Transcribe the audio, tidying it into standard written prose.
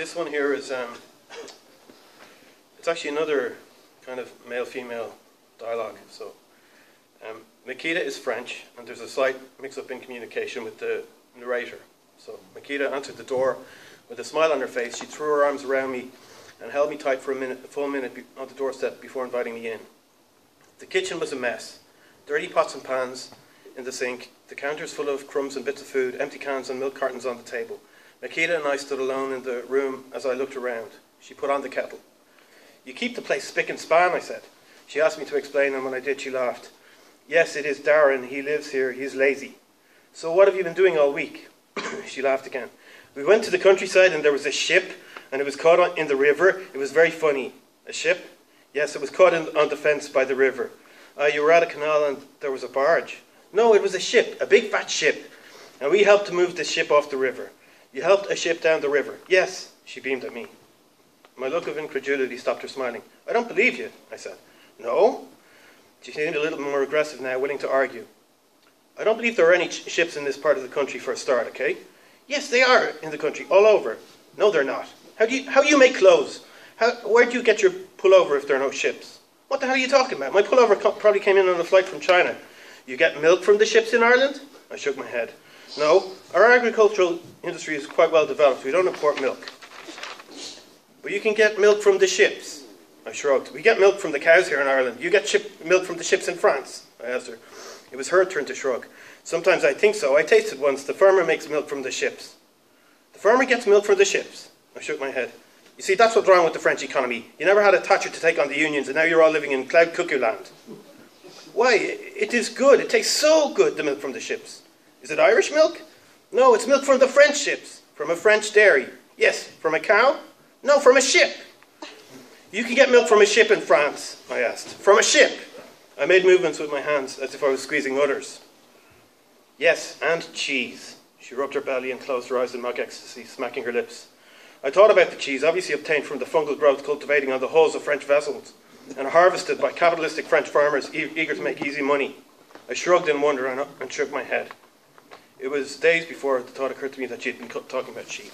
This one here is, it's actually another kind of male-female dialogue. So, Makita is French, and there's a slight mix-up in communication with the narrator. So, Makita answered the door with a smile on her face. She threw her arms around me and held me tight for a full minute on the doorstep before inviting me in. The kitchen was a mess. Dirty pots and pans in the sink, the counters full of crumbs and bits of food, empty cans and milk cartons on the table. Makita and I stood alone in the room as I looked around. She put on the kettle. "You keep the place spick and span," I said. She asked me to explain, and when I did, she laughed. "Yes, it is Darren. He lives here. He's lazy." "So what have you been doing all week?" She laughed again. "We went to the countryside and there was a ship and it was caught in the river. It was very funny." "A ship?" "Yes, it was caught on the fence by the river." "You were at a canal and there was a barge." "No, it was a ship, a big fat ship. And we helped to move the ship off the river." "You helped a ship down the river?" "Yes." She beamed at me. My look of incredulity stopped her smiling. "I don't believe you," I said. "No?" She seemed a little more aggressive now, willing to argue. "I don't believe there are any ships in this part of the country for a start, okay?" "Yes, they are in the country, all over." "No, they're not. How do you make clothes? Where do you get your pullover if there are no ships?" "What the hell are you talking about? My pullover probably came in on a flight from China." "You get milk from the ships in Ireland?" I shook my head. "No, our agricultural industry is quite well developed. We don't import milk." "But you can get milk from the ships." I shrugged. "We get milk from the cows here in Ireland. You get milk from the ships in France?" I asked her. It was her turn to shrug. "Sometimes I think so. I tasted once. The farmer makes milk from the ships." "The farmer gets milk from the ships?" I shook my head. "You see, that's what's wrong with the French economy. You never had a Thatcher to take on the unions, and now you're all living in cloud cuckoo land." "Why, it is good. It tastes so good, the milk from the ships." "Is it Irish milk?" "No, it's milk from the French ships. From a French dairy." "Yes, from a cow?" "No, from a ship." "You can get milk from a ship in France?" I asked. "From a ship?" I made movements with my hands as if I was squeezing udders. "Yes, and cheese." She rubbed her belly and closed her eyes in mock ecstasy, smacking her lips. I thought about the cheese, obviously obtained from the fungal growth cultivating on the hulls of French vessels, and harvested by capitalistic French farmers eager to make easy money. I shrugged in wonder and shook my head. It was days before the thought occurred to me that she'd been talking about sheep.